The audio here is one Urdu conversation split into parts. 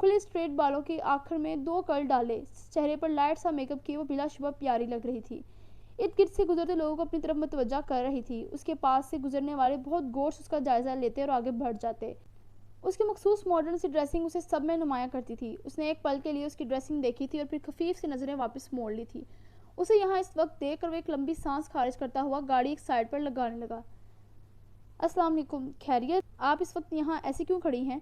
کھلے اسٹریٹ بالوں کے آخر میں 2 کرل ڈالے، چہرے پر لائٹ سا میک اپ کیے وہ بلا شبہ پیاری لگ رہی تھی۔ ارد گرد سے گزرتے لوگوں کو اپنی طرف متوجہ کر رہی تھی۔ اس کے پاس سے گزرنے والے بہت غور سے اس کا جائزہ لیتے اور آگے بڑھ جاتے۔ اس کی مخصوص ماڈرن سی ڈریسنگ اسے سب میں نمایاں کرتی تھی۔ اس نے ایک پل کے لیے اس کی ڈریسنگ دیکھی تھی اور پھر خفیف سی نظریں واپس موڑ لی تھی۔ اسے یہاں اس وقت دیکھ کر وہ ایک لمبی سانس خارج کرتا ہوا گاڑی ایک سائڈ پر لگانے لگا۔ السلام علیکم، خیریت؟ آپ اس وقت یہاں ایسے کیوں کھڑی ہیں؟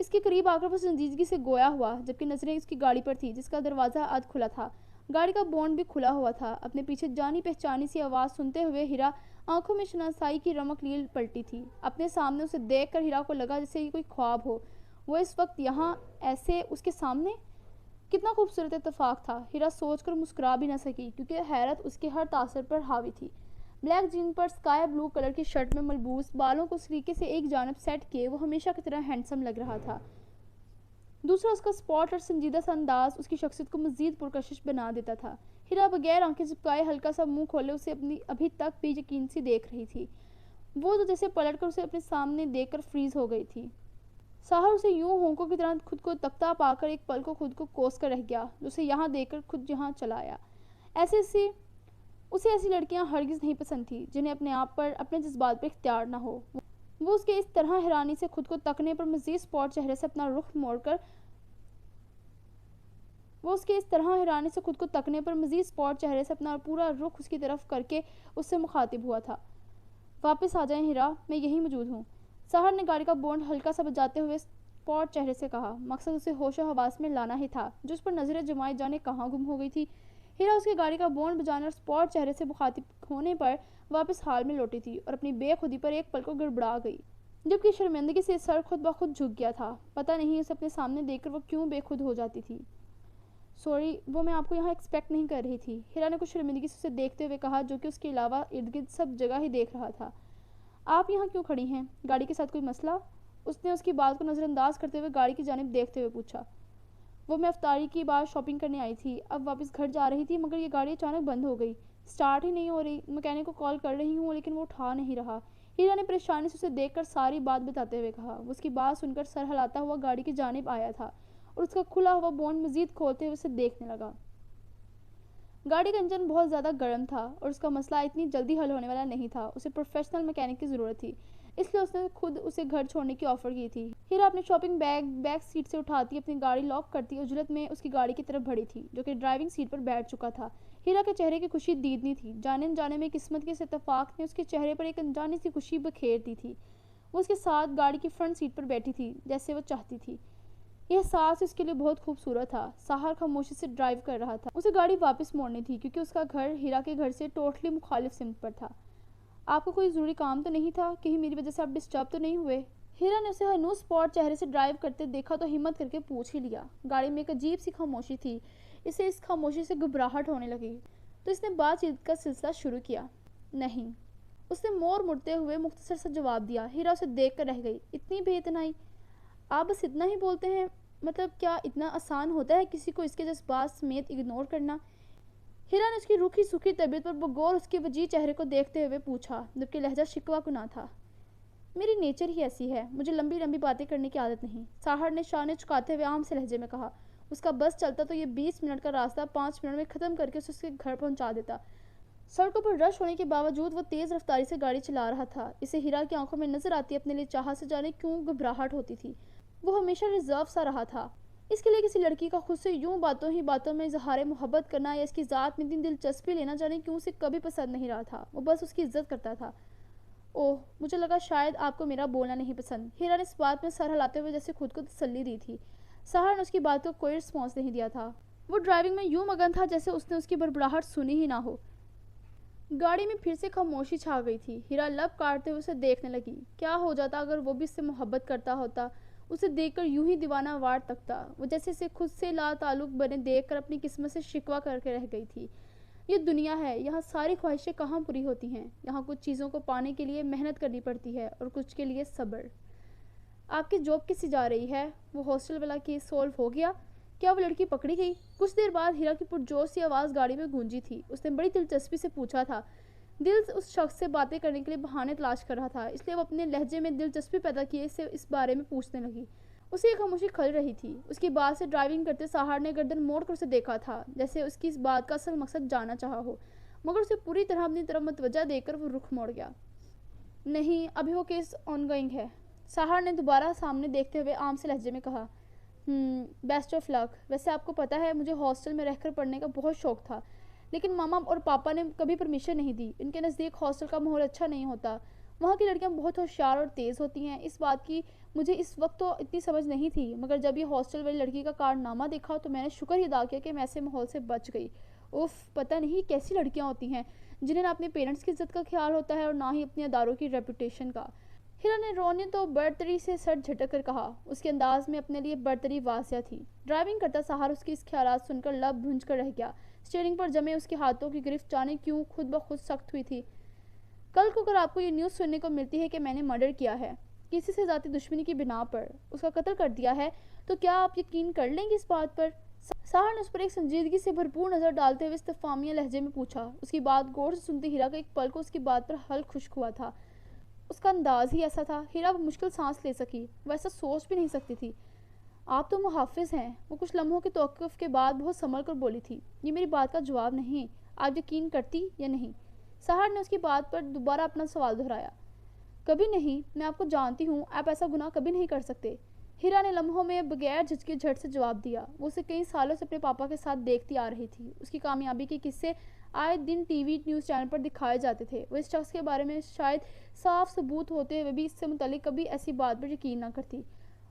اس کے قریب آ کر وہ سنجیدگی سے گویا ہوا، جبکہ نظریں اس کی گاڑی پر تھی جس کا دروازہ آدھ کھلا تھا۔ گاڑی کا بونٹ بھی کھلا ہوا تھا۔ اپنے پیچھے جانی پہچانی سی آواز سنتے ہوئے ہیرا آنکھوں میں شناسائی کی رمق لیے پلٹی تھی۔ اپنے سامنے اسے دیکھ کر ہیرا کو لگا جیسے یہ کوئی خواب ہو، وہ اس وقت یہاں ایسے اس کے سامنے۔ کتنا خوبصورت اتفاق تھا، ہیرا سوچ کر مسکرا بھی نہ سکی کیونکہ حیرت اس کے ہر تاثر پر حاوی تھی۔ بلیک جین پر سکائی بلو کلر کی شرٹ میں ملبوس، بالوں کو سلیقے سے ایک جانب سیٹ کیے وہ ہمیشہ کی طرح ہینڈسم لگ رہا تھا۔ دوسرا اس کا سپاٹ اور سنجیدہ سا انداز اس کی شخصیت کو مزید پرکشش بنا دیتا تھا۔ ہیرا بغیر آنکھیں چپکائے ہلکا سا منہ کھولے اسے اپنی ابھی تک بے یقین سی دیکھ رہی تھی۔ وہ تو جیسے پلٹ کر اسے اپنے سامنے دیکھ کر فریز ہو گئی تھی۔ ساحر اسے یوں ہونکوں کی طرح خود کو تکتا پا کر ایک پل کو خود کو کوس کر رہ گیا جو اسے یہاں دیکھ کر خود یہاں چلا آیا۔ اسے ایسی لڑکیاں ہرگز نہیں پسند تھی جنہیں اپنے آپ پر اپنے جذبات پر اختیار نہ ہو۔ وہ اس کے اس طرح حیرانی سے خود کو تکنے پر مزید سپاٹ چہرے سے اپنا رخ موڑ کر پورا رخ اس کی طرف کر کے اس سے مخاطب ہوا تھا۔ واپس آ جائیں ہیرا، میں یہی موجود ہوں، ساحر نے گاڑی کا بونٹ ہلکا سا بجاتے ہوئے سپاٹ چہرے سے کہا۔ مقصد اسے ہوش و حواس میں لانا ہی تھا جو اس پر نظریں جمائے جانے کہاں گم ہو گئی تھی۔ ہیرا اس کی گاڑی کا بونٹ بجانے اور سپاٹ چہرے سے مخاطب ہونے پر واپس حال میں لوٹی تھی اور اپنی بے خودی پر ایک پل کو گڑبڑا گئی، جبکہ شرمندگی سے سر خود بخود جھک گیا تھا۔ پتہ نہیں اسے اپنے سامنے دیکھ کر وہ کیوں بے خود ہو جاتی تھی۔ سوری، وہ میں آپ کو یہاں ایکسپیکٹ نہیں کر رہی تھی، ہیرا نے کچھ شرمندگی سے اسے دیکھتے ہوئے کہا جو کہ اس کے علاوہ ارد گرد سب جگہ ہی دیکھ رہا تھا۔ آپ یہاں کیوں کھڑی ہیں؟ گاڑی کے ساتھ کوئی مسئلہ؟ اس نے اس کی بات کو نظر انداز کرتے ہوئے گاڑی کی جانب دیکھتے ہوئے پوچھا۔ وہ میں افطاری کی بعد شاپنگ کرنے آئی تھی، اب واپس گھر جا رہی تھی مگر یہ گاڑی اچانک بند ہو گئی، سٹارٹ ہی نہیں ہو رہی، میکینک کو کال کر رہی ہوں لیکن وہ اٹھا نہیں رہا۔ ہیرا نے پریشانی سے اسے دیکھ کر ساری بات بتاتے ہوئے کہا۔ وہ اس کی بات سن کر سر ہلاتا ہوا گاڑی کی جانب آیا تھا اور اس کا کھلا ہوا بونٹ مزید کھولتے ہوئے اسے دیکھنے لگا۔ گاڑی کا انجن بہت زیادہ گرم تھا اور اس کا مسئلہ اتنی جلدی حل ہونے والا نہیں تھا، اسے پروفیشنل میکینک کی ضرورت تھی، اس لیے اس نے خود اسے گھر چھوڑنے کی آفر کی تھی۔ ہیرا اپنے شاپنگ بیگ سیٹ سے اٹھاتی اپنی گاڑی لاک کرتی عجلت میں اس کی گاڑی کی طرف بڑھی تھی جو کہ ڈرائیونگ سیٹ پر بیٹھ چکا تھا۔ ہیرا کے چہرے کی خوشی دیدنی تھی، جانے انجانے میں قسمت کے اس اتفاق نے اس کے چہرے پر ایک انجانی سی خوشی بکھیر دی تھی۔ وہ اس کے ساتھ گاڑی کی فرنٹ سیٹ پر بیٹھی تھی جیسے وہ چاہتی تھی۔ یہ احساس اس کے لیے بہت خوبصورت تھا۔ ساحر خاموشی سے ڈرائیو کر رہا تھا، اسے گاڑی واپس موڑنی تھی کیونکہ اس کا گھر ہیرا کے گھر سے ٹوٹلی مخالف سمت پر تھا۔ آپ کو کوئی ضروری کام تو نہیں تھا؟ کہیں میری وجہ سے آپ ڈسٹرب تو نہیں ہوئے؟ ہیرا نے اسے ہنوز سپاٹ چہرے سے ڈرائیو کرتے دیکھا تو ہمت کر کے پوچھ ہی لیا۔ گاڑی میں ایک عجیب سی خاموشی تھی، اسے اس خاموشی سے گھبراہٹ ہونے لگی تو اس نے بات چیت کا سلسلہ شروع کیا۔ نہیں، اس نے مور مڑتے ہوئے مختصر سا جواب دیا۔ ہیرا اسے دیکھ کر رہ گئی۔ اتنی بے اتنائی؟ آپ بس اتنا ہی بولتے ہیں؟ مطلب کیا اتنا آسان ہوتا ہے کسی کو اس کے جذبات سمیت اگنور کرنا؟ ہیرا نے اس کی روکھی سوکھی طبیعت پر بغور اس کے وجیح چہرے کو دیکھتے ہوئے پوچھا جبکہ لہجہ شکوہ کنا تھا۔ میری نیچر ہی ایسی ہے، مجھے لمبی لمبی باتیں کرنے کی عادت نہیں، ساحر نے شانے چکاتے ہوئے عام سے لہجے میں کہا۔ اس کا بس چلتا تو یہ 20 منٹ کا راستہ 5 منٹ میں ختم کر کے اس کے گھر پہنچا دیتا۔ سڑکوں پر رش ہونے کے باوجود وہ تیز رفتاری سے گاڑی چلا رہا تھا۔ اسے ہیرا کی آنکھوں میں نظر آتی اپنے لیے چاہت سے جانے کیوں گھبراہٹ ہوتی تھی۔ وہ ہمیشہ ریزرو سا رہا تھا۔ اس کے لیے کسی لڑکی کا خود سے یوں باتوں ہی باتوں میں اظہار محبت کرنا یا اس کی ذات میں اتنی دلچسپی لینا جانے کیوں اسے کبھی پسند نہیں رہا تھا، وہ بس اس کی عزت کرتا تھا۔ اوہ، مجھے لگا شاید آپ کو میرا بولنا نہیں پسند، ہیرا نے اس بات میں سر ہلاتے ہوئے جیسے خود کو تسلی دی تھی۔ ساحر نے اس کی بات کو کوئی رسپانس نہیں دیا تھا، وہ ڈرائیونگ میں یوں مگن تھا جیسے اس نے اس کی بڑبڑاہٹ سنی ہی نہ ہو۔ گاڑی میں پھر سے خاموشی چھا گئی تھی۔ ہیرا لب کاٹتے ہوئے اسے دیکھنے لگی۔ کیا ہو جاتا اگر وہ بھی اس سے محبت کرتا ہوتا؟ اسے دیکھ کر یوں ہی دیوانہ وار تکتا، وہ جیسے اسے خود سے لا تعلق بنے دیکھ کر اپنی قسمت سے شکوہ کر کے رہ گئی تھی۔ یہ دنیا ہے، یہاں ساری خواہشیں کہاں پوری ہوتی ہیں، یہاں کچھ چیزوں کو پانے کے لیے محنت کرنی پڑتی ہے اور کچھ کے لیے صبر۔ آپ کی جاب کسی جا رہی ہے؟ وہ ہاسٹل والا کیس سولو ہو گیا؟ کیا وہ لڑکی پکڑی گئی؟ کچھ دیر بعد ہیرا کی پرجوش سی آواز گاڑی میں گونجی تھی۔ اس نے بڑی دلچسپی سے پوچھا تھا، دل اس شخص سے باتیں کرنے کے لیے بہانے تلاش کر رہا تھا، اس لیے وہ اپنے لہجے میں دلچسپی پیدا کیے سے اس بارے میں پوچھنے لگی۔ اسی کی خاموشی کھل رہی تھی۔ اس کی بات سے ڈرائیونگ کرتے سہار نے گردن موڑ کر اسے دیکھا تھا، جیسے اس کی اس بات کا اصل مقصد جاننا چاہا ہو، مگر اسے پوری طرح اپنی طرف متوجہ دیکھ کر وہ رخ موڑ گیا۔ نہیں، ابھی وہ کیس آن گوئنگ ہے، سہار نے دوبارہ سامنے دیکھتے ہوئے عام سے لہجے میں کہا۔ بیسٹ آف لک۔ ویسے آپ کو پتہ ہے مجھے ہاسٹل میں رہ کر پڑھنے کا بہت شوق تھا، لیکن ماما اور پاپا نے کبھی پرمیشن نہیں دی۔ ان کے نزدیک ہاسٹل کا ماحول اچھا نہیں ہوتا، وہاں کی لڑکیاں بہت ہوشیار اور تیز ہوتی ہیں۔ اس بات کی مجھے اس وقت تو اتنی سمجھ نہیں تھی، مگر جب یہ ہاسٹل والی لڑکی کا کارنامہ دیکھا تو میں نے شکر ہی ادا کیا کہ میں ایسے ماحول سے بچ گئی۔ پتہ نہیں کیسی لڑکیاں ہوتی ہیں جنہیں نہ اپنے پیرنٹس کی عزت کا خیال ہوتا ہے اور نہ ہی اپنے اداروں کی ریپوٹیشن کا۔ ہیرا نے رونے تو برتری سے سر جھٹک کر کہا۔ اس کے انداز میں اپنے لیے برتری واضح تھی۔ ڈرائیونگ کرتا سہار اس کی اس خیالات سن کر لب بھنج کر رہ گیا۔ اسٹیئرنگ پر جمے اس کے ہاتھوں کی گرفت جانے کیوں خود بخود سخت ہوئی تھی۔ کل کو اگر آپ کو یہ نیوز سننے کو ملتی ہے کہ میں نے مرڈر کیا ہے کسی سے ذاتی دشمنی کی بنا پر، اس کا قتل کر دیا ہے، تو کیا آپ یقین کر لیں گے اس بات پر؟ سہار نے اس پر ایک سنجیدگی سے بھرپور نظر ڈالتے ہوئے استفہامیہ لہجے میں پوچھا۔ اس کی بات غور سے سنتی ہیرا کا ایک پل کو اس کی بات پر حلق خشک ہوا تھا۔ اس کا انداز ہی ایسا تھا، ہیرا مشکل سانس لے سکی، وہ ایسا سوچ بھی نہیں سکتی تھی۔ آپ تو محافظ ہیں، وہ کچھ لمحوں کے توقف کے بعد بہت سنبھل کر بولی تھی۔ یہ میری بات کا جواب نہیں، آپ یقین کرتی یا نہیں؟ سہار نے اس کی بات پر دوبارہ اپنا سوال دہرایا۔ کبھی نہیں، میں آپ کو جانتی ہوں، آپ ایسا گناہ کبھی نہیں کر سکتے۔ ہیرا نے لمحوں میں بغیر جھجکے جھٹ سے جواب دیا۔ وہ اسے کئی سالوں سے اپنے پاپا کے ساتھ دیکھتی آ رہی تھی۔ اس کی کامیابی کے قصے آئے دن ٹی وی نیوز چینل پر دکھائے جاتے تھے۔ وہ اس شخص کے بارے میں شاید صاف ثبوت ہوتے ہوئے بھی اس سے متعلق کبھی ایسی بات پر یقین نہ کرتی۔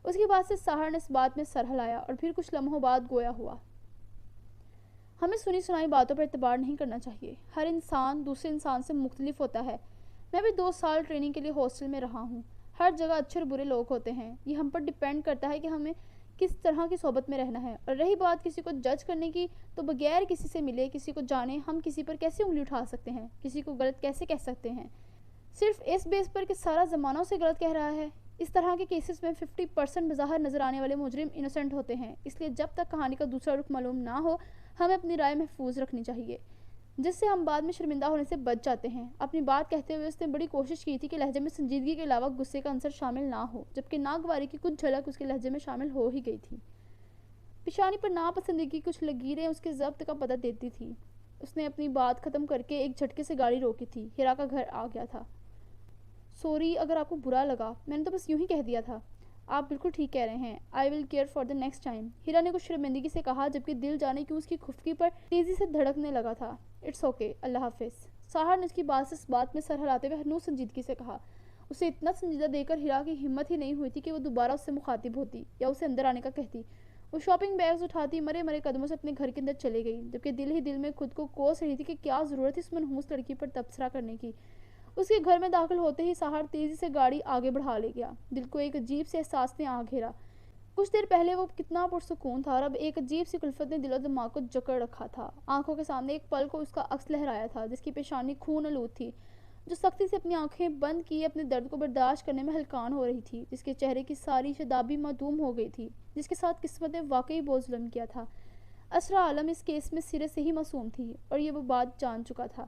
اس کی بات سے سہار نے اس بات میں سر ہلایا اور پھر کچھ لمحوں بعد گویا ہوا۔ ہمیں سنی سنائی باتوں پر اعتبار نہیں کرنا چاہیے۔ ہر انسان دوسرے انسان سے مختلف ہوتا ہے۔ میں بھی 2 سال ٹریننگ کے لیے ہاسٹل میں رہا ہوں۔ ہر جگہ اچھے اور برے لوگ ہوتے ہیں، یہ ہم پر ڈیپینڈ کرتا ہے کہ ہمیں کس طرح کی صحبت میں رہنا ہے۔ اور رہی بات کسی کو جج کرنے کی، تو بغیر کسی سے ملے، کسی کو جانے، ہم کسی پر کیسے انگلی اٹھا سکتے ہیں، کسی کو غلط کیسے کہہ سکتے ہیں، صرف اس بیس پر کہ سارا زمانہ اسے غلط کہہ رہا ہے۔ اس طرح کے کیسز میں 50% بظاہر نظر آنے والے مجرم انوسنٹ ہوتے ہیں۔ اس لیے جب تک کہانی کا دوسرا رخ معلوم نہ ہو، ہمیں اپنی رائے محفوظ رکھنی چاہیے، جس سے ہم بعد میں شرمندہ ہونے سے بچ جاتے ہیں۔ اپنی بات کہتے ہوئے اس نے بڑی کوشش کی تھی کہ لہجے میں سنجیدگی کے علاوہ غصے کا عنصر شامل نہ ہو، جبکہ ناگواری کی کچھ جھلک اس کے لہجے میں شامل ہو ہی گئی تھی۔ پیشانی پر ناپسندگی کی کچھ لکیریں اس کے ضبط کا پتہ دیتی تھی۔ اس نے اپنی بات ختم کر کے ایک جھٹکے سے گاڑی روکی تھی۔ ہیرا کا گھر آ گیا تھا۔ سوری اگر آپ کو برا لگا، میں نے تو بس یوں ہی کہہ دیا تھا۔ آپ بالکل ٹھیک کہہ رہے ہیں، I will care for the next time, Hira نے کچھ شرمندگی سے کہا، جبکہ دل جانے کیوں اس کی خفگی پر تیزی سے دھڑکنے لگا تھا۔ اٹس اوکے، اللہ حافظ، سہار نے اس کی بات سے اس بات میں سر ہلاتے ہوئے ہنوز سنجیدگی سے کہا۔ اسے اتنا سنجیدہ دیکھ کر ہیرا کی ہمت ہی نہیں ہوئی تھی کہ وہ دوبارہ اس سے مخاطب ہوتی یا اسے اندر آنے کا کہتی۔ وہ شاپنگ بیگز اٹھاتی مرے مرے قدموں سے اپنے گھر کے اندر چلے گئی، جبکہ دل ہی دل میں خود کو کوس رہی تھی کہ کیا ضرورت تھی اس منحوس لڑکی پر تبصرہ کرنے کی۔ اس کے گھر میں داخل ہوتے ہی سہار تیزی سے گاڑی آگے بڑھا لے گیا۔ دل کو ایک عجیب سے احساس نے آ گھیرا۔ کچھ دیر پہلے وہ کتنا پرسکون تھا اور اب ایک عجیب سی کلفت نے دل و دماغ کو جکڑ رکھا تھا۔ آنکھوں کے سامنے ایک پل کو اس کا عکس لہرایا تھا، جس کی پیشانی خون آلود تھی، جو سختی سے اپنی آنکھیں بند کیے اپنے درد کو برداشت کرنے میں ہلکان ہو رہی تھی، جس کے چہرے کی ساری شادابی معدوم ہو گئی تھی، جس کے ساتھ قسمت نے واقعی بہت ظلم کیا تھا۔ اسرا عالم اس کیس میں سرے سے ہی معصوم تھی اور یہ وہ بات جان چکا تھا۔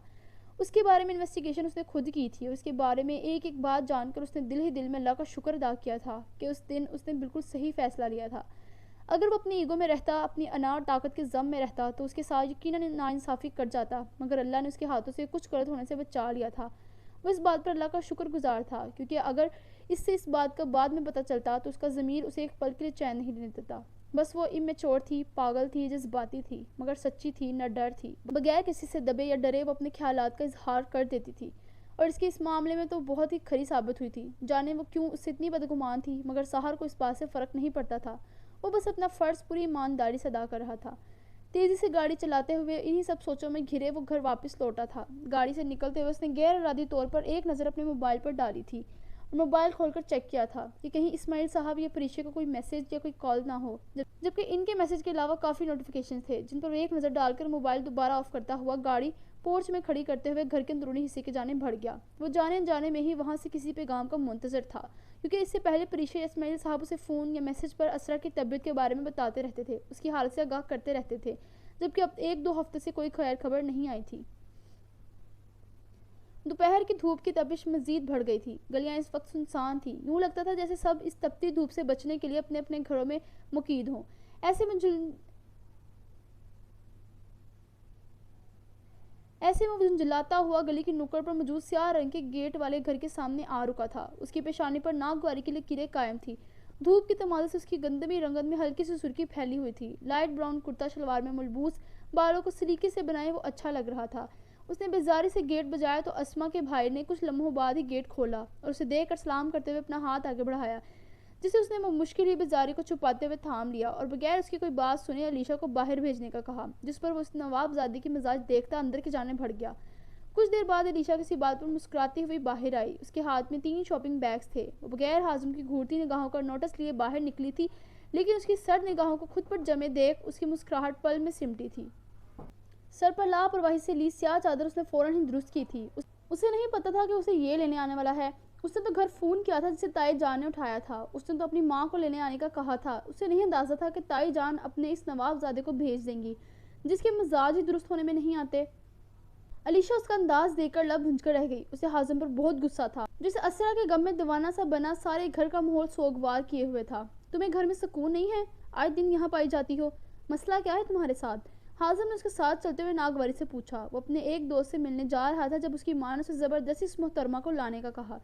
اس کے بارے میں انویسٹیگیشن اس نے خود کی تھی اور اس کے بارے میں ایک ایک بات جان کر اس نے دل ہی دل میں اللہ کا شکر ادا کیا تھا کہ اس دن اس نے بالکل صحیح فیصلہ لیا تھا۔ اگر وہ اپنی ایگو میں رہتا، اپنی انا اور طاقت کے ضم میں رہتا، تو اس کے ساتھ یقیناً ناانصافی کر جاتا، مگر اللہ نے اس کے ہاتھوں سے کچھ غلط ہونے سے بچا لیا تھا۔ وہ اس بات پر اللہ کا شکر گزار تھا، کیونکہ اگر اس سے اس بات کا بعد میں پتہ چلتا تو اس کا ضمیر اسے ایک پل کے لیے چین نہیں لینے دیتا۔ بس وہ امیچور تھی، پاگل تھی، جذباتی تھی، مگر سچی تھی، نہ ڈر تھی۔ بغیر کسی سے دبے یا ڈرے وہ اپنے خیالات کا اظہار کر دیتی تھی، اور اس کے اس معاملے میں تو بہت ہی کھری ثابت ہوئی تھی۔ جانے وہ کیوں اس سے اتنی بدگمان تھی، مگر سہار کو اس بات سے فرق نہیں پڑتا تھا۔ وہ بس اپنا فرض پوری ایمانداری سے ادا کر رہا تھا۔ تیزی سے گاڑی چلاتے ہوئے انہی سب سوچوں میں گھرے وہ گھر واپس لوٹا تھا۔ گاڑی سے نکلتے ہوئے اس نے غیر ارادی طور پر ایک نظر اپنے موبائل پر ڈالی تھی اور موبائل کھول کر چیک کیا تھا کہ کہیں اسماعیل صاحب یا پریشے کو کوئی میسج یا کوئی کال نہ ہو، جبکہ ان کے میسج کے علاوہ کافی نوٹیفیکیشن تھے، جن پر ایک نظر ڈال کر موبائل دوبارہ آف کرتا ہوا گاڑی پورچ میں کھڑی کرتے ہوئے گھر کے اندرونی حصے کی جانب بڑھ گیا۔ وہ جانے انجانے میں ہی وہاں سے کسی پیغام کا منتظر تھا، کیونکہ اس سے پہلے پریشے یا اسماعیل صاحب اسے فون یا میسج پر اسرا کی طبیعت کے بارے میں بتاتے رہتے تھے، اس کی حالت سے آگاہ کرتے رہتے تھے، جبکہ اب 1-2 ہفتے سے کوئی خیر خبر نہیں آئی تھی۔ دوپہر کی دھوپ کی تپش مزید بڑھ گئی تھی. گلیاں اس وقت سنسان تھیں. یوں لگتا تھا جیسے سب اس تپتی دھوپ سے بچنے کے لیے اپنے اپنے گھروں میں مقید ہوں. ایسے میں وہ جھنجھلاتا ہوا گلی کی نکڑ پر موجود سیاہ رنگ کے گیٹ والے گھر کے سامنے آ رکا تھا. اس کی پیشانی پر ناگواری کی لکیریں قائم تھی. دھوپ کی تمازے سے اس کی گندمی رنگت میں ہلکی سی سرخی پھیلی ہوئی تھی. لائٹ براؤن کرتا شلوار میں ملبوس، بالوں کو سلیقے سے بنائے وہ اچھا لگ رہا تھا. اس نے بیزاری سے گیٹ بجایا تو اسما کے بھائی نے کچھ لمحوں بعد ہی گیٹ کھولا اور اسے دیکھ کر سلام کرتے ہوئے اپنا ہاتھ آگے بڑھایا، جسے اس نے مشکل ہی بیزاری کو چھپاتے ہوئے تھام لیا اور بغیر اس کی کوئی بات سنے علیشا کو باہر بھیجنے کا کہا، جس پر وہ اس نواب زادی کی مزاج دیکھتا اندر کی جانب بڑھ گیا. کچھ دیر بعد علیشا کسی بات پر مسکراتی ہوئی باہر آئی. اس کے ہاتھ میں 3 شاپنگ بیگز تھے. وہ بغیر حازم کی گھورتی نگاہوں کا نوٹس لیے باہر نکلی تھی، لیکن اس کی سرد نگاہوں کو خود پر جمے دیکھ اس کی مسکراہٹ پل میں سمٹی تھی. سر پر لاپرواہی سے لی سیاہ چادر اس نے فوراً ہی درست کی تھی. اسے نہیں پتا تھا کہ اسے یہ لینے آنے والا ہے. اس نے تو گھر فون کیا تھا جسے تائی جان نے اٹھایا تھا. اس نے تو اپنی ماں کو لینے آنے کا کہا تھا. اسے نہیں اندازہ تھا کہ تائی جان اپنے اس نواب زادے کو بھیج دیں گی جس کے مزاج ہی درست ہونے میں نہیں آتے. علیشا اس کا انداز دیکھ کر لب بھنج کر رہ گئی. اسے حازم پر بہت غصہ تھا جسے اسرا کے غم میں دیوانہ سا بنا سارے گھر کا ماحول سوگوار کیے ہوئے تھا. تمہیں گھر میں سکون نہیں ہے؟ آج دن یہاں پائی جاتی ہو. مسئلہ کیا ہے تمہارے ساتھ؟ حازم نے اس کے ساتھ چلتے ہوئے ناگواری سے پوچھا. وہ اپنے ایک دوست سے ملنے جا رہا تھا جب اس کی ماں نے اسے زبردستی اس محترمہ کو لانے کا کہا.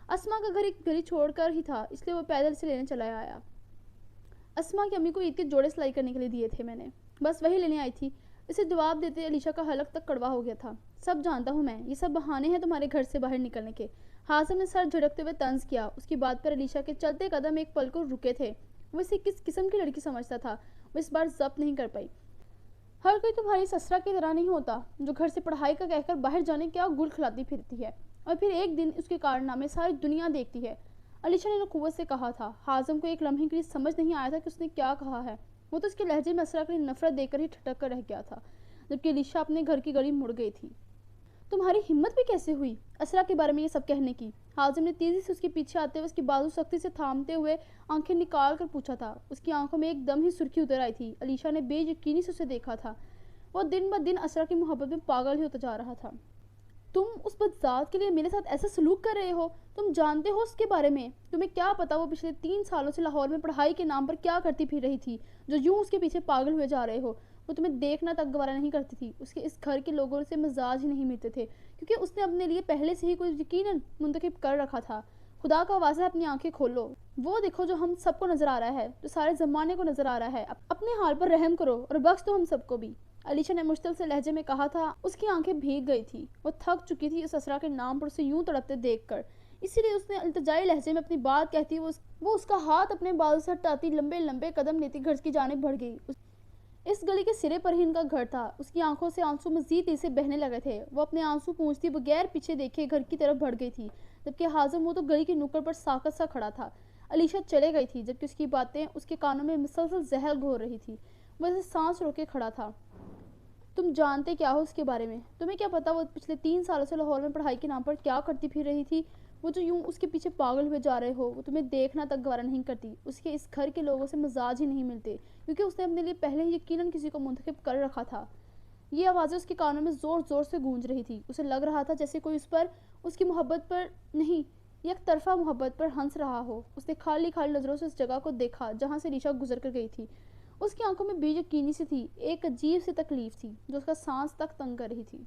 اسما کا گھر ایک گلی چھوڑ کر ہی تھا، اس لیے وہ پیدل سے لینے چلا آیا. اسما کی امی کو عید کے جوڑے سلائی کرنے کے لیے دیے تھے میں نے، بس وہی لینے آئی تھی. اسے جواب دیتے علیشا کا حلق تک کڑوا ہو گیا تھا. سب جانتا ہوں میں، یہ سب بہانے ہیں تمہارے گھر سے باہر نکلنے کے. حازم نے سر جھٹکتے ہوئے طنز کیا. اس کی بات پر علیشا کے چلتے قدم ایک پل کو رکے تھے. وہ اسے کس قسم کی لڑکی سمجھتا تھا وہ اس بار ضبط نہیں کر پائی. ہر کوئی تمہاری سسرا کی طرح نہیں ہوتا جو گھر سے پڑھائی کا کہہ کر باہر جانے کیا گل کھلاتی پھرتی ہے اور پھر ایک دن اس کے کارنامے ساری دنیا دیکھتی ہے. علیشا نے قوت سے کہا تھا. حازم کو ایک لمحے کے لیے سمجھ نہیں آیا تھا کہ اس نے کیا کہا ہے. وہ تو اس کے لہجے میں اسرا کے لیے نفرت دے کر ہی ٹھٹک کر رہ گیا تھا، جبکہ علیشا اپنے گھر کی گلی مڑ گئی تھی. تمہاری ہمت بھی کیسے ہوئی اسرا کے بارے میں یہ سب کہنے کی؟ حازم نے تیزی سے اس کے پیچھے آتے ہوئے اس کی بازو سختی سے تھامتے ہوئے آنکھیں نکال کر پوچھا تھا. اس کی آنکھوں میں ایک دم ہی سرخی اتر آئی تھی. علیشا نے بے یقینی سے اسے دیکھا تھا. وہ دن بہ دن اسرا کی محبت میں پاگل ہی ہوتا جا رہا تھا. تم اس بدذات کے لیے میرے ساتھ ایسا سلوک کر رہے ہو؟ تم جانتے ہو اس کے بارے میں؟ تمہیں کیا پتا وہ پچھلے 3 سالوں سے لاہور میں پڑھائی کے نام پر کیا کرتی پھر رہی تھی جو یوں اس کے پیچھے پاگل ہوئے جا رہے ہو. وہ تمہیں دیکھنا تک گوارا نہیں کرتی تھی. اس کے اس گھر کے لوگوں سے مزاج ہی نہیں ملتے تھے کیونکہ اس نے اپنے لیے پہلے سے ہی کوئی یقیناً منتخب کر رکھا تھا. خدا کا واسطہ اپنی آنکھیں کھولو. وہ دیکھو جو ہم سب کو نظر آ رہا ہے، جو سارے زمانے کو نظر آ رہا ہے. اپنے حال پر رحم کرو اور بخش دو ہم سب کو بھی. علیشا نے مشتعل سے لہجے میں کہا تھا. اس کی آنکھیں بھیگ گئی تھی. وہ تھک چکی تھی اس اسرا کے نام پر اسے یوں تڑپتے دیکھ کر. اسی لیے اس نے التجائی لہجے میں اپنی بات کہتی وہ اس کا ہاتھ اپنے بالوں سے ہٹاتی لمبے لمبے قدم لیتی گھر کی جانب بڑھ گئی. اس گلی کے سرے پر ہی ان کا گھر تھا. اس کی آنکھوں سے آنسو مزید تیز سے بہنے لگے تھے. وہ اپنے آنسو پونچھتی بغیر پیچھے دیکھے گھر کی طرف بڑھ گئی تھی، جبکہ حازم وہ تو گلی کی نکڑ پر ساکت سا کھڑا تھا. علیشا چلے گئی تھی جبکہ اس کی باتیں اس کے کانوں میں مسلسل زہر گھور رہی تھی. وہ اسے سانس روکے کھڑا تھا. تم جانتے کیا ہو اس کے بارے میں؟ تمہیں کیا پتا وہ پچھلے 3 سالوں سے لاہور میں پڑھائی کے نام پر کیا کرتی پھر رہی تھی؟ وہ جو یوں اس کے پیچھے پاگل ہوئے جا رہے ہو. وہ تمہیں دیکھنا تک گوارا نہیں کرتی. اس کے اس گھر کے لوگوں سے مزاج ہی نہیں ملتے کیونکہ اس نے اپنے لیے پہلے ہی یقیناً کسی کو منتخب کر رکھا تھا. یہ آوازیں اس کے کانوں میں زور زور سے گونج رہی تھی. اسے لگ رہا تھا جیسے کوئی اس پر، اس کی محبت پر نہیں، یک طرفہ محبت پر ہنس رہا ہو. اس نے خالی خالی نظروں سے اس جگہ کو دیکھا جہاں سے علیشا گزر کر گئی تھی. اس کی آنکھوں میں بے یقینی سی تھی. ایک عجیب سی تکلیف تھی جو اس کا سانس تک تنگ کر رہی تھی.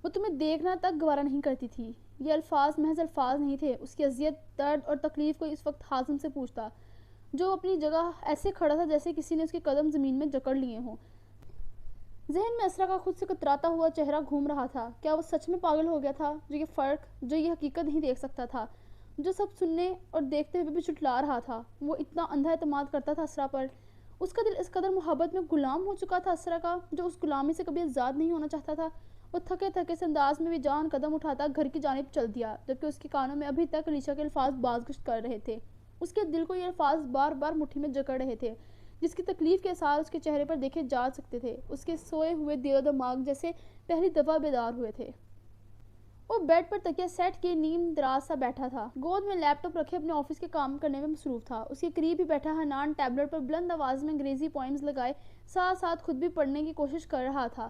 وہ تمہیں دیکھنا تک گوارا نہیں کرتی تھی. یہ الفاظ محض الفاظ نہیں تھے. اس کی اذیت، درد اور تکلیف کو اس وقت حازم سے پوچھتا جو اپنی جگہ ایسے کھڑا تھا جیسے کسی نے اس کے قدم زمین میں جکڑ لیے ہوں. ذہن میں اسرا کا خود سے کتراتا ہوا چہرہ گھوم رہا تھا. کیا وہ سچ میں پاگل ہو گیا تھا جو یہ فرق، جو یہ حقیقت نہیں دیکھ سکتا تھا، جو سب سننے اور دیکھتے ہوئے بھی جھٹلا رہا تھا؟ وہ اتنا اندھا اعتماد کرتا تھا اسرا پر. اس کا دل اس قدر محبت میں غلام ہو چکا تھا اسرا کا جو اس غلامی سے کبھی آزاد نہیں ہونا چاہتا تھا. وہ تھکے تھکے سے انداز میں بھی جان قدم اٹھاتا گھر کی جانب چل دیا جبکہ اس کے کانوں میں ابھی تک علیشا کے الفاظ بازگشت کر رہے تھے. اس کے دل کو یہ الفاظ بار بار مٹھی میں جکڑ رہے تھے جس کی تکلیف کے اثار اس کے چہرے پر دیکھے جا سکتے تھے. اس کے سوئے ہوئے دل و دماغ جیسے پہلی دفعہ بیدار ہوئے تھے. وہ بیڈ پر تکیہ سیٹ کیے نیم دراز سا بیٹھا تھا. گود میں لیپ ٹاپ رکھے اپنے آفس کے کام کرنے میں مصروف تھا. اس کے قریب ہی بیٹھا حنان ٹیبلٹ پر بلند آواز میں انگریزی پوئمز لگائے ساتھ ساتھ خود بھی پڑھنے کی کوشش کر رہا تھا.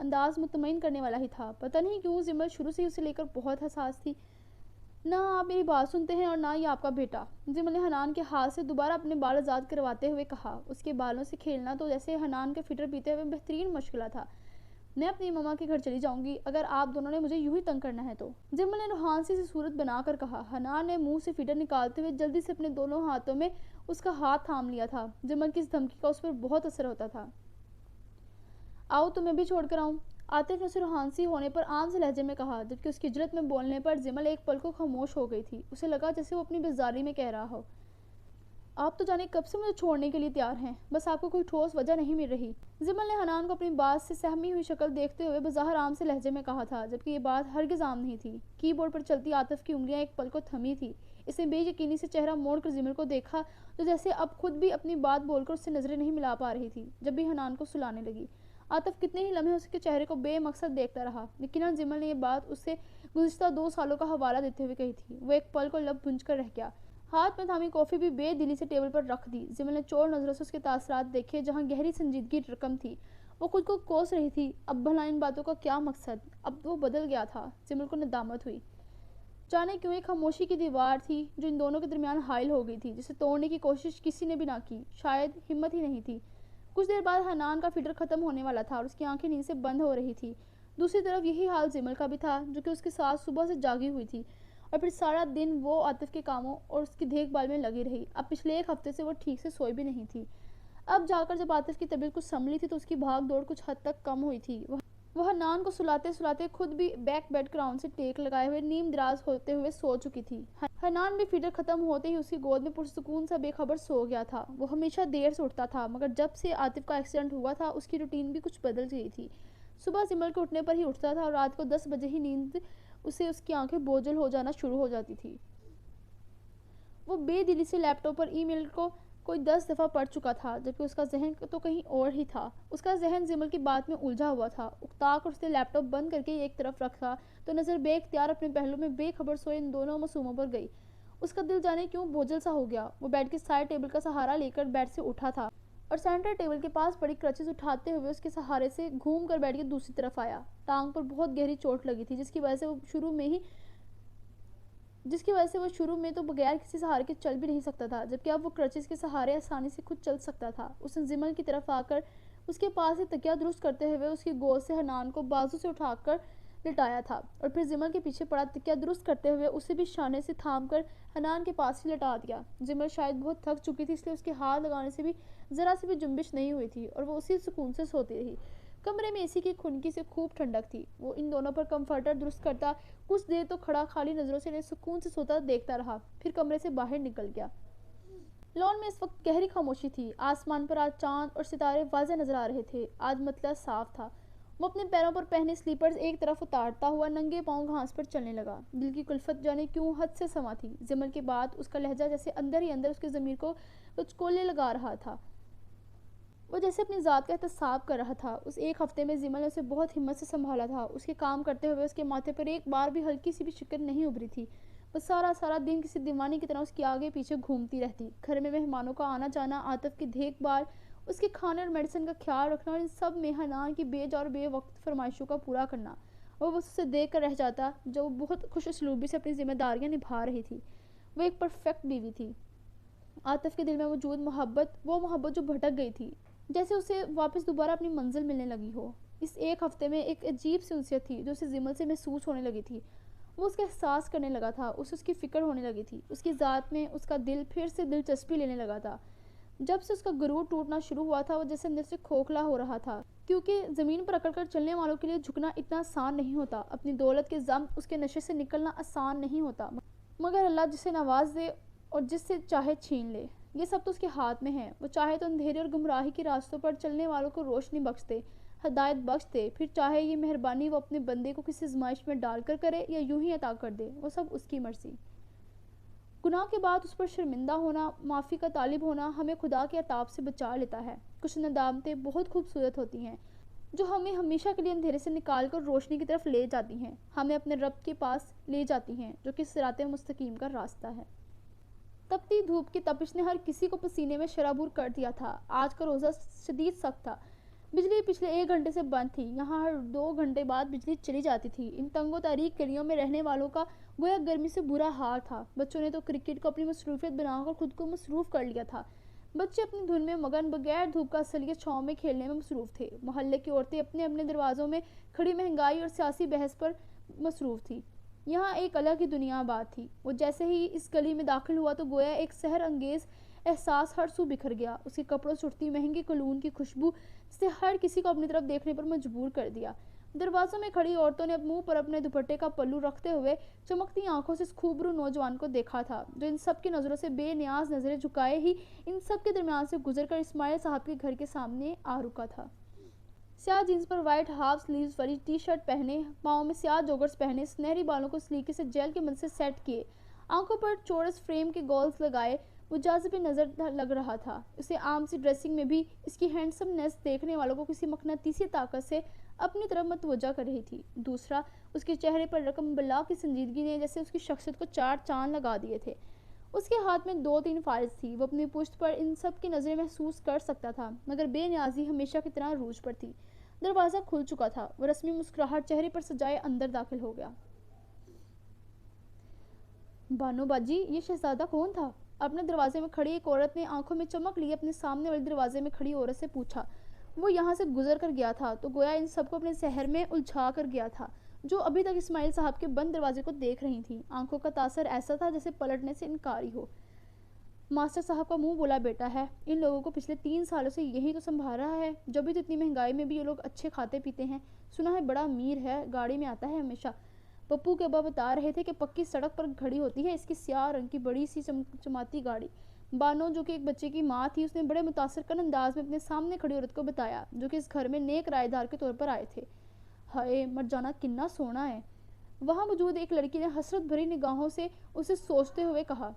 انداز مطمئن کرنے والا ہی تھا۔ پتہ نہیں کیوں زمل شروع سے ہی اسے لے کر بہت حساس تھی۔ نہ آپ میری بات سنتے ہیں اور نہ ہی آپ کا بیٹا، زمل نے حنان کے ہاتھ سے دوبارہ اپنے بال آزاد کرواتے ہوئے کہا۔ اس کے بالوں سے کھیلنا تو جیسے حنان کے فٹر پیتے ہوئے بہترین مشغلہ تھا۔ میں اپنی ماما کے گھر چلی جاؤں گی اگر آپ دونوں نے مجھے یوں ہی تنگ کرنا ہے تو، زمل نے روحانسی سی صورت بنا کر کہا۔ حنان نے منہ سے فٹر نکالتے ہوئے جلدی سے اپنے دونوں ہاتھوں میں اس کا ہاتھ تھام لیا تھا۔ زمل کی اس دھمکی کا اس پر بہت اثر ہوتا تھا۔ آؤ تو میں بھی چھوڑ کر آؤں، عاطف نے اسے روحانسی ہونے پر عام سے لہجے میں کہا، جبکہ اس کی جرأت میں بولنے پر زمل ایک پل کو خاموش ہو گئی تھی۔ اسے لگا جیسے وہ اپنی بیزاری میں کہہ رہا ہو، آپ تو جانے کب سے مجھے چھوڑنے کے لیے تیار ہیں، بس آپ کو کوئی ٹھوس وجہ نہیں مل رہی۔ زمل نے حنان کو اپنی بات سے سہمی ہوئی شکل دیکھتے ہوئے بظاہر عام سے لہجے میں کہا تھا، جبکہ یہ بات ہرگز عام نہیں تھی۔ کی بورڈ پر چلتی عاطف کی انگلیاں ایک پل کو تھمی تھی۔ اس نے بے یقینی سے چہرہ موڑ کر زمل کو دیکھا، جو جیسے اب خود بھی اپنی بات بول کر اس سے نظریں نہیں ملا پا رہی تھی جب بھی حنان کو سلانے لگی۔ عاطف کتنے ہی لمحے اس کے چہرے کو بے مقصد دیکھتا رہا۔ یقیناً زمل نے یہ بات اسے گزشتہ 2 سالوں کا حوالہ دیتے ہوئے کہی تھی۔ وہ ایک پل کو لب بھنج کر رہ گیا۔ ہاتھ میں تھامی کافی بھی بے دلی سے ٹیبل پر رکھ دی۔ زمل نے چور نظروں سے اس کے تاثرات دیکھے، جہاں گہری سنجیدگی رقم تھی۔ وہ خود کو کوس رہی تھی، اب بھلا ان باتوں کا کیا مقصد؟ اب وہ بدل گیا تھا۔ زمل کو ندامت ہوئی۔ جانے کیوں ایک خاموشی کی دیوار تھی جو ان دونوں کے درمیان حائل ہو گئی تھی، جسے توڑنے کی کوشش کسی نے بھی نہ کی، شاید ہمت ہی نہیں تھی۔ کچھ دیر بعد حنان کا فٹر ختم ہونے والا تھا اور اس کی آنکھیں نیند سے بند ہو رہی تھی۔ دوسری طرف یہی حال زمل کا بھی تھا، جو کہ اس کے ساتھ صبح سے جاگی ہوئی تھی اور پھر سارا دن وہ عاطف کے کاموں اور اس کی دیکھ بھال میں لگی رہی۔ اب پچھلے 1 ہفتے سے وہ ٹھیک سے سوئی بھی نہیں تھی۔ اب جا کر جب عاطف کی طبیعت کچھ سنبھلی تھی تو اس کی بھاگ دوڑ کچھ حد تک کم ہوئی تھی۔ وہ حنان کو سلاتے سلاتے خود بھی بیک بیڈ کراؤن سے ٹیک لگائے ہوئے نیم دراز ہوتے ہوئے سو چکی تھی۔ حنان بھی فٹر ختم ہوتے ہی اس کی گود میں پرسکون سا بے خبر سو گیا تھا۔ وہ ہمیشہ دیر سے اٹھتا تھا، مگر جب سے عاطف کا ایکسیڈنٹ ہوا تھا اس کی روٹین بھی کچھ بدل گئی تھی۔ صبح زمل کے اٹھنے پر ہی اٹھتا تھا اور رات کو 10 بجے ہی نیند اسے اس کی آنکھیں بوجھل ہو جانا شروع ہو جاتی تھی۔ وہ بے دلی سے لیپ ٹاپ پر ای میل کو کوئی 10 دفعہ پڑھ چکا تھا، جبکہ اس کا ذہن تو کہیں اور ہی تھا۔ اس کا ذہن زمل کی بات میں الجھا ہوا تھا۔ اکتا کر اس نے لیپ ٹاپ بند کر کے ایک طرف رکھا تو نظر بے اختیار اپنے پہلو میں بے خبر سوئے ان دونوں معصوموں پر گئی۔ اس کا دل جانے کیوں بوجھل سا ہو گیا۔ وہ بیڈ کے سائڈ ٹیبل کا سہارا لے کر بیڈ سے اٹھا تھا اور سینٹر ٹیبل کے پاس پڑی کرچز اٹھاتے ہوئے اس کے سہارے سے گھوم کر بیڈ کی دوسری طرف آیا۔ ٹانگ پر بہت گہری چوٹ لگی تھی، جس کی وجہ سے وہ شروع میں تو بغیر کسی سہارے کے چل بھی نہیں سکتا تھا، جبکہ اب وہ کرچز کے سہارے آسانی سے خود چل سکتا تھا۔ اس نے زمل کی طرف آ کر اس کے پاس سے تکیہ درست کرتے ہوئے اس کی گود سے حنان کو بازو سے اٹھا کر لٹایا تھا اور پھر زمل کے پیچھے پڑا تکیہ درست کرتے ہوئے اسے بھی شانے سے تھام کر حنان کے پاس ہی لٹا دیا۔ زمل شاید بہت تھک چکی تھی، اس لیے اس کے ہاتھ لگانے سے بھی ذرا سی بھی جنبش نہیں ہوئی تھی اور وہ اسی سکون سے سوتی رہی۔ کمرے میں اے سی کی کھنکی سے خوب ٹھنڈک تھی۔ وہ ان دونوں پر کمفرٹر درست کرتا کچھ دیر تو کھڑا خالی نظروں سے انہیں سکون سے سوتا دیکھتا رہا، پھر کمرے سے باہر نکل گیا۔ لان میں اس وقت گہری خاموشی تھی۔ آسمان پر آج چاند اور ستارے واضح نظر آ رہے تھے۔ آج مطلع صاف تھا۔ وہ اپنے پیروں پر پہنے سلیپرز ایک طرف اتارتا ہوا ننگے پاؤں گھاس پر چلنے لگا۔ دل کی کلفت جانے کیوں حد سے سما تھی۔ زمل کے بعد اس کا لہجہ جیسے اندر ہی اندر اس کے ضمیر کو کچھ کولے لگا رہا تھا۔ وہ جیسے اپنی ذات کا احتساب کر رہا تھا۔ اس 1 ہفتے میں زمل نے اسے بہت ہمت سے سنبھالا تھا۔ اس کے کام کرتے ہوئے اس کے ماتھے پر ایک بار بھی ہلکی سی بھی شکن نہیں ابھری تھی۔ وہ سارا دن کسی دیوانی کی طرح اس کے آگے پیچھے گھومتی رہتی۔ گھر میں مہمانوں کا آنا جانا، عاطف کی دیکھ بھال، اس کے کھانے اور میڈیسن کا خیال رکھنا اور ان سب میں حنان کی بے جا اور بے وقت فرمائشوں کا پورا کرنا۔ وہ بس اسے دیکھ کر رہ جاتا جو وہ بہت خوش اسلوبی سے اپنی ذمہ داریاں نبھا رہی تھی۔ وہ ایک پرفیکٹ بیوی تھی۔ عاطف کے دل میں موجود محبت، وہ محبت جو بھٹک گئی تھی، جیسے اسے واپس دوبارہ اپنی منزل ملنے لگی ہو۔ اس 1 ہفتے میں ایک عجیب سی انسیت تھی جو اسے زمل سے محسوس ہونے لگی تھی۔ وہ اس کا احساس کرنے لگا تھا، اس کی فکر ہونے لگی تھی، اس کی ذات میں اس کا دل پھر سے دلچسپی لینے لگا تھا۔ جب سے اس کا غرور ٹوٹنا شروع ہوا تھا وہ جیسے اندر سے کھوکھلا ہو رہا تھا، کیونکہ زمین پر اکڑ کر چلنے والوں کے لیے جھکنا اتنا آسان نہیں ہوتا۔ اپنی دولت کے ضبط اس کے نشے سے نکلنا آسان نہیں ہوتا، مگر اللہ جسے نواز دے اور جس سے چاہے چھین لے، یہ سب تو اس کے ہاتھ میں ہے۔ وہ چاہے تو اندھیرے اور گمراہی کے راستوں پر چلنے والوں کو روشنی بخش دے، ہدایت بخش دے، پھر چاہے یہ مہربانی وہ اپنے بندے کو کسی آزمائش میں ڈال کر کرے یا یوں ہی عطا کر دے، وہ سب اس کی مرضی۔ گناہ کے بعد اس پر شرمندہ ہونا، معافی کا طالب ہونا ہمیں خدا کے عطاب سے بچا لیتا ہے۔ کچھ ندامتیں بہت خوبصورت ہوتی ہیں جو ہمیں ہمیشہ کے لیے اندھیرے سے نکال کر روشنی کی طرف لے جاتی ہیں، ہمیں اپنے رب کے پاس لے جاتی ہیں جو کہ صراط مستقیم کا راستہ ہے۔ تپتی دھوپ کی تپش نے ہر کسی کو پسینے میں شرابور کر دیا تھا۔ آج کا روزہ شدید سخت تھا۔ بجلی پچھلے 1 گھنٹے سے بند تھی، یہاں ہر 2 گھنٹے بعد بجلی چلی جاتی تھی۔ ان تنگ و تاریک گلیوں میں رہنے والوں کا گویا گرمی سے برا حال تھا۔ بچوں نے تو کرکٹ کو اپنی مصروفیت بنا کر خود کو مصروف کر لیا تھا۔ بچے اپنی دھن میں مگن، بغیر دھوپ کا اصلیت چھاؤں میں کھیلنے میں مصروف تھے۔ محلے کی عورتیں اپنے اپنے دروازوں میں کھڑی مہنگائی اور سیاسی بحث پر مصروف تھی۔ یہاں ایک الگ ہی دنیا آباد تھی۔ وہ جیسے ہی اس گلی میں داخل ہوا تو گویا ایک سحر انگیز احساس ہر سو بکھر گیا۔ اس کے کپڑوں سے اٹھتی مہنگی کولون کی خوشبو سے ہر کسی کو اپنی طرف دیکھنے پر مجبور کر دیا۔ دروازوں میں کھڑی عورتوں نے منہ پر اپنے دوپٹے کا پلو رکھتے ہوئے چمکتی آنکھوں سے اس خوبرو نوجوان کو دیکھا تھا، جو ان سب کی نظروں سے بے نیاز نظریں جھکائے ہی ان سب کے درمیان سے گزر کر اسماعیل صاحب کے گھر کے سامنے آ رکا تھا۔ سیاہ جینس پر وائٹ ہاف سلیوز والی ٹی شرٹ پہنے، پاؤں میں سیاہ جوگرز پہنے، سنہری بالوں کو سلیقے سے جیل کے مدد سے سیٹ کیے، آنکھوں پر چورس فریم کے گولز لگائے، وہ جاذب نظر لگ رہا تھا۔ اسے عام سی ڈریسنگ میں بھی اس کی ہینڈسمنیس دیکھنے والوں کو کسی مقناطیسی طاقت سے اپنی طرف متوجہ کر رہی تھی۔ دوسرا، اس کے چہرے پر رقم بلا کی سنجیدگی نے جیسے اس کی شخصیت کو 4 چاند لگا دیے تھے۔ اس کے ہاتھ میں 2-3 فائلز تھی۔ وہ اپنی پشت پر ان سب کی نظریں محسوس کر سکتا تھا، مگر بے نیازی ہمیشہ کی طرح عروج پر تھی۔ دروازہ کھل چکا تھا۔ وہ رسمی مسکراہٹ چہرے پر سجائے اندر داخل ہو گیا۔ بانو باجی، یہ شہزادہ کون تھا؟ اپنے دروازے میں کھڑی ایک عورت نے آنکھوں میں چمک لیے اپنے سامنے والے دروازے میں کھڑی عورت سے پوچھا۔ وہ یہاں سے گزر کر گیا تھا تو گویا ان سب کو اپنے سحر میں الجھا کر گیا تھا، جو ابھی تک اسماعیل صاحب کے بند دروازے کو دیکھ رہی تھیں۔ آنکھوں کا تاثر ایسا تھا جیسے پلٹنے سے انکاری ہو۔ ماسٹر صاحب کا منہ بولا بیٹا ہے، ان لوگوں کو پچھلے 3 سالوں سے یہی تو سنبھال رہا ہے، جب بھی تو اتنی مہنگائی میں بھی یہ لوگ اچھے کھاتے پیتے ہیں، سنا ہے بڑا امیر ہے، گاڑی میں آتا ہے ہمیشہ۔ پپو کے ابا بتا رہے تھے کہ پکی سڑک پر کھڑی ہوتی ہے اس کی سیاہ رنگ کی بڑی سی چمچماتی گاڑی۔ بانو، جو کہ ایک بچے کی ماں تھی، اس نے بڑے متاثر کن انداز میں اپنے سامنے کھڑی عورت کو بتایا، جو کہ اس گھر میں نیک رائے دار کے طور پر آئے تھے۔ ہائے، مر جانا کنا سونا ہے، وہاں موجود ایک لڑکی نے حسرت بھری نگاہوں سے اسے سوچتے ہوئے کہا،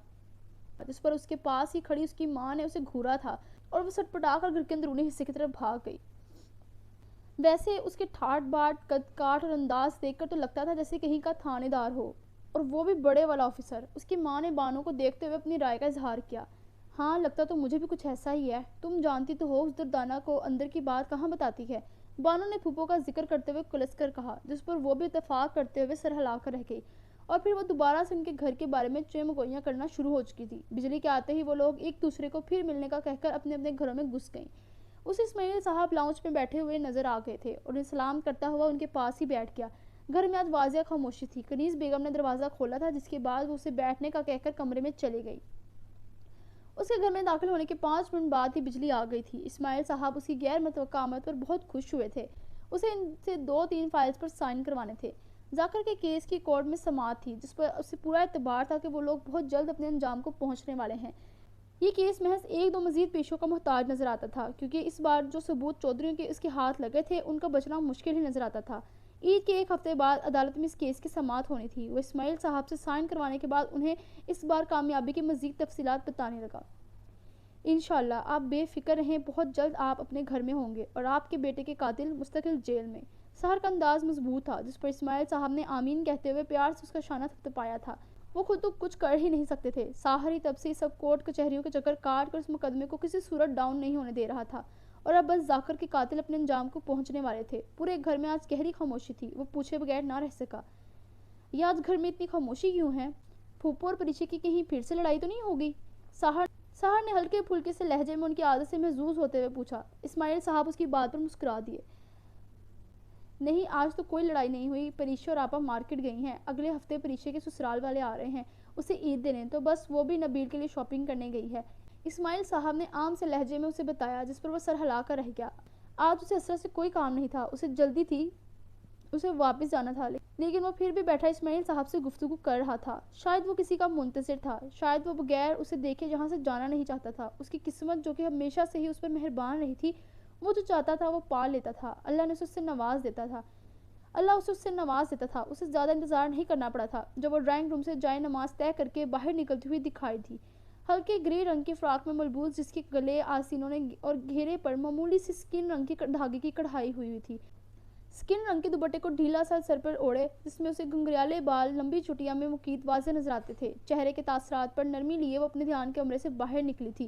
جس پر اس کے پاس ہی کھڑی اس کی ماں نے اسے گھورا تھا اور وہ سٹ پٹا کر گھر کے اندرونی حصے کی طرف بھاگ گئی۔ ویسے اس کے ٹھاٹ باٹ، قد کاٹ اور انداز دیکھ کر تو لگتا تھا جیسے کہیں کا تھانے دار ہو، اور وہ بھی بڑے والا آفیسر۔ اس کی ماں نے بانو کو دیکھتے ہوئے اپنی رائے کا اظہار کیا۔ ہاں، لگتا تو مجھے بھی کچھ ایسا ہی ہے، تم جانتی تو ہو اس دردانہ کو اندر کی بات کہاں بتاتی ہے، بانو نے پھوپھو کا ذکر کرتے ہوئے کلس کر کہا، جس پر وہ بھی اتفاق کرتے ہوئے سر ہلا کر رہ گئی، اور پھر وہ دوبارہ سے ان کے گھر کے بارے میں چمگوئیاں کرنا شروع ہو چکی تھی۔ بجلی کے آتے ہی وہ لوگ ایک دوسرے کو پھر ملنے کا کہہ کر اپنے اپنے گھروں میں گھس گئیں۔ اسے اسماعیل صاحب لاؤنج میں بیٹھے ہوئے نظر آ گئے تھے اور انہیں سلام کرتا ہوا ان کے پاس ہی بیٹھ گیا۔ گھر میں آج واضح خاموشی تھی۔ کنیز بیگم نے دروازہ کھولا تھا، جس کے بعد وہ اسے بیٹھنے کا کہہ کر کمرے میں چلی گئی۔ اس کے گھر میں داخل ہونے کے 5 منٹ بعد ہی بجلی آ گئی تھی۔ اسماعیل صاحب اس کی غیر متوقع آمد پر بہت خوش ہوئے تھے۔ اسے ان سے 2-3 فائلز پر سائن کروانے تھے۔ ذاکر کے کیس کی کورٹ میں سماعت تھی، جس پر اسے پورا اعتبار تھا کہ وہ لوگ بہت جلد اپنے انجام کو پہنچنے والے ہیں۔ یہ کیس محض 1-2 مزید پیشوں کا محتاج نظر آتا تھا، کیونکہ اس بار جو ثبوت چودھریوں کے اس کے ہاتھ لگے تھے ان کا بچنا مشکل ہی نظر آتا تھا۔ عید کے 1 ہفتے بعد عدالت میں اس کیس کی سماعت ہونی تھی۔ وہ اسماعیل صاحب سے سائن کروانے کے بعد انہیں اس بار کامیابی کی مزید تفصیلات بتانے لگا۔ انشاءاللہ آپ بے فکر رہیں، بہت جلد آپ اپنے گھر میں ہوں گے اور آپ کے بیٹے کے قاتل مستقل جیل میں۔ سحر کا انداز مضبوط تھا، جس پر اسماعیل صاحب نے آمین کہتے ہوئے پیار سے اس کا شانہ تھپتھپایا تھا۔ وہ خود تو کچھ کر ہی نہیں سکتے تھے۔ ساحر ہی تب سے سب کورٹ کچہریوں کے چکر کاٹ کر اس مقدمے کو کسی صورت ڈاؤن نہیں ہونے دے رہا تھا، اور اب بس ذاکر کے قاتل اپنے انجام کو پہنچنے والے تھے۔ پورے گھر میں آج گہری خاموشی تھی۔ وہ پوچھے بغیر نہ رہ سکا، یہ آج گھر میں اتنی خاموشی کیوں ہے؟ پھوپھو اور پریچے کی کہیں پھر سے لڑائی تو نہیں ہوگی؟ ساحر نے ہلکے پھلکے سے لہجے میں ان کی عادت سے محظوظ ہوتے ہوئے پوچھا۔ اسماعیل صاحب اس کی بات پر مسکرا دیے۔ نہیں، آج تو کوئی لڑائی نہیں ہوئی، پریچے اور آپا مارکیٹ گئی ہیں، اگلے ہفتے پریچے کے سسرال والے آ رہے ہیں اسے عید دینے، تو بس وہ بھی نبیل کے لیے شاپنگ کرنے گئی ہے، اسماعیل صاحب نے عام سے لہجے میں اسے بتایا، جس پر وہ سر ہلا کر رہ گیا۔ آج اسے اسرا سے کوئی کام نہیں تھا، اسے جلدی تھی، اسے واپس جانا تھا، لیکن وہ پھر بھی بیٹھا اسماعیل صاحب سے گفتگو کر رہا تھا۔ شاید وہ کسی کا منتظر تھا، شاید وہ بغیر اسے دیکھے جہاں سے جانا نہیں چاہتا تھا۔ اس کی قسمت، جو کہ ہمیشہ سے ہی اس پر مہربان رہی تھی، وہ جو چاہتا تھا وہ پا لیتا تھا، اللہ اسے اس سے نواز دیتا تھا۔ اسے زیادہ انتظار نہیں کرنا پڑا تھا جب وہ ڈرائنگ روم سے جائے نماز طے کر کے باہر نکلتی ہوئی دکھائی دی۔ ہلکے گرے رنگ کی فراک میں ملبوس، جس کے گلے، آستینوں اور گھیرے پر معمولی سی سکن رنگ کی دھاگے کی کڑھائی ہوئی تھی۔ سکن رنگ کے دوپٹے کو ڈھیلا سا سر پر اوڑھے، جس میں اسے گھنگریالے بال لمبی چٹیاں میں مقید واضح نظر آتے تھے۔ چہرے کے تاثرات پر نرمی لیے وہ اپنے دھیان کے کمرے سے باہر نکلی تھی۔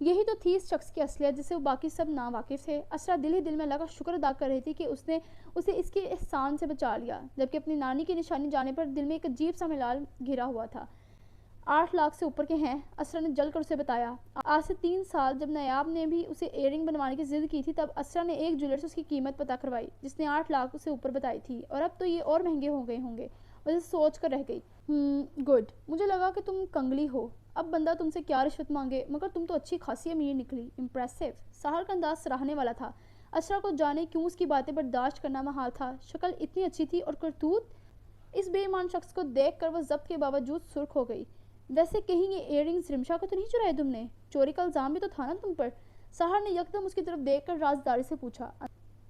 یہی تو تھی اس شخص کی اصلیت جسے وہ باقی سب ناواقف تھے۔ اسرا دل ہی دل میں اللہ کا شکر ادا کر رہی تھی کہ اس نے اسے اس کے احسان سے بچا لیا، جبکہ اپنی نانی کی نشانی جانے پر دل میں ایک عجیب سا ملال گھرا ہوا تھا۔ 8 لاکھ سے اوپر کے ہیں، اسرا نے جل کر اسے بتایا۔ آج سے 3 سال جب نیاب نے بھی اسے ایئر رنگ بنوانے کی ضد کی تھی، تب اسرا نے ایک جویلر سے اس کی قیمت پتہ کروائی جس نے 8 لاکھ سے اوپر بتائی تھی، اور اب تو یہ اور مہنگے ہو گئے ہوں گے۔ ویسے سوچ کر رہ گئی، گڈ، مجھے لگا کہ تم کنگلی ہو، اب بندہ تم سے کیا رشوت مانگے، مگر تم تو اچھی خاصی امیر نکلی، امپریسو۔ سحر کا انداز سراہنے والا تھا۔ اسرا کو جانے کیوں اس کی باتیں برداشت کرنا محال تھا۔ شکل اتنی اچھی تھی اور کرتوت، اس بے ایمان شخص کو دیکھ کر وہ ضبط کے باوجود سرخ ہو گئی۔ ویسے کہیں یہ ایئر رنگز رمشا کو تو نہیں چرائے تم نے؟ چوری کا الزام بھی تو تھا نا تم پر؟ سحر نے یکدم اس کی طرف دیکھ کر رازداری سے پوچھا۔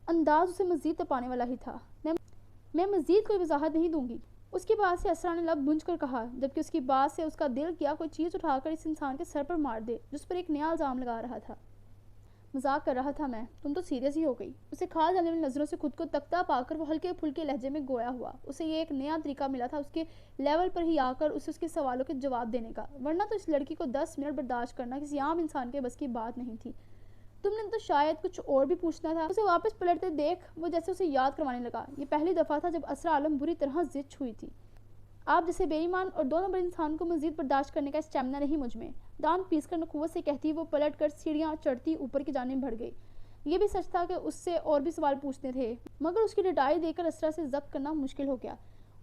انداز اسے مزید تپانے والا ہی تھا۔ میں مزید کوئی وضاحت نہیں دوں گی، اس کی بات سے اسرا نے لب بھنج کر کہا، جبکہ اس کی بات سے اس کا دل کیا کوئی چیز اٹھا کر اس انسان کے سر پر مار دے جس پر ایک نیا الزام لگا رہا تھا۔ مذاق کر رہا تھا میں، تم تو سیریس ہی ہو گئی۔ اسے کھا جانے والی نظروں سے خود کو تکتا پا کر وہ ہلکے پھلکے لہجے میں گویا ہوا۔ اسے یہ ایک نیا طریقہ ملا تھا اس کے لیول پر ہی آ کر اسے اس کے سوالوں کے جواب دینے کا، ورنہ تو اس لڑکی کو 10 منٹ برداشت کرنا کسی عام انسان کے بس کی بات نہیں تھی۔ تم نے تو شاید کچھ اور بھی پوچھنا تھا۔ اسے واپس پلٹتے دیکھ وہ جیسے اسے یاد کروانے لگا۔ یہ پہلی دفعہ تھا جب اسرا عالم بری طرح ضد چھوئی تھی۔ آپ جیسے بے ایمان اور 2 نمبر انسان کو مزید برداشت کرنے کا اسٹیمنا نہیں مجھ میں، دانت پیس کر نخوت سے کہتی وہ پلٹ کر سیڑھیاں چڑھتی اوپر کی جانب بڑھ گئی۔ یہ بھی سچ تھا کہ اس سے اور بھی سوال پوچھنے تھے، مگر اس کی ڈٹائی دیکھ کر اسرا سے ضبط کرنا مشکل ہو گیا۔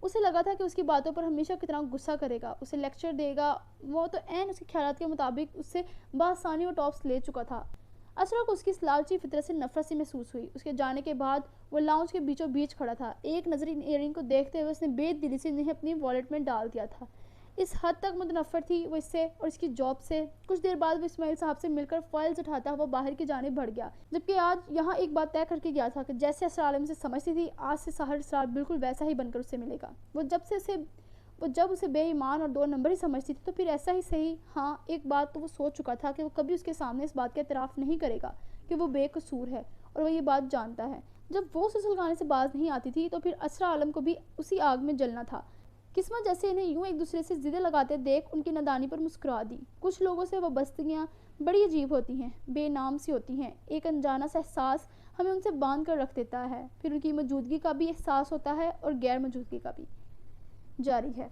اسے لگا تھا کہ اس کی باتوں پر ہمیشہ کتنا غصہ کرے گا، اسے لیکچر دے گا۔ وہ تو عین اس کے خیالات کے مطابق اس سے بآسانی اور ٹاپس لے چکا تھا۔ اسرا کو اس کی اس لالچی فطرت سے نفرت سی محسوس ہوئی۔ اس کے جانے کے بعد وہ لاؤنج کے بیچوں بیچ کھڑا تھا۔ ایک نظر ان ایئر رنگ کو دیکھتے ہوئے اس نے بے دلی سے انہیں اپنی والیٹ میں ڈال دیا تھا۔ اس حد تک متنفر تھی وہ اس سے اور اس کی جاب سے۔ کچھ دیر بعد وہ اسماعیل صاحب سے مل کر فائلز اٹھاتا ہوا باہر کی جانب بڑھ گیا، جبکہ آج یہاں ایک بات طے کر کے گیا تھا کہ جیسے اسرا عالم سے سمجھتی تھی، آج سے سحر اسرار بالکل ویسا ہی بن کر اس سے ملے گا۔ وہ جب اسے بے ایمان اور 2 نمبر ہی سمجھتی تھی تو پھر ایسا ہی صحیح۔ ہاں، ایک بات تو وہ سوچ چکا تھا کہ وہ کبھی اس کے سامنے اس بات کا اعتراف نہیں کرے گا کہ وہ بے قصور ہے، اور وہ یہ بات جانتا ہے۔ جب وہ اسے سلگانے سے باز نہیں آتی تھی تو پھر اسرا عالم کو بھی اسی آگ میں جلنا تھا۔ قسمت جیسے انہیں یوں ایک دوسرے سے ضدیں لگاتے دیکھ ان کی نادانی پر مسکرا دی۔ کچھ لوگوں سے وابستگیاں بڑی عجیب ہوتی ہیں، بے نام سی ہوتی ہیں۔ ایک انجانا سا احساس ہمیں ان سے باندھ کر رکھ دیتا ہے، پھر ان کی موجودگی کا بھی احساس ہوتا ہے اور غیر موجودگی کا بھی۔ جاری ہے۔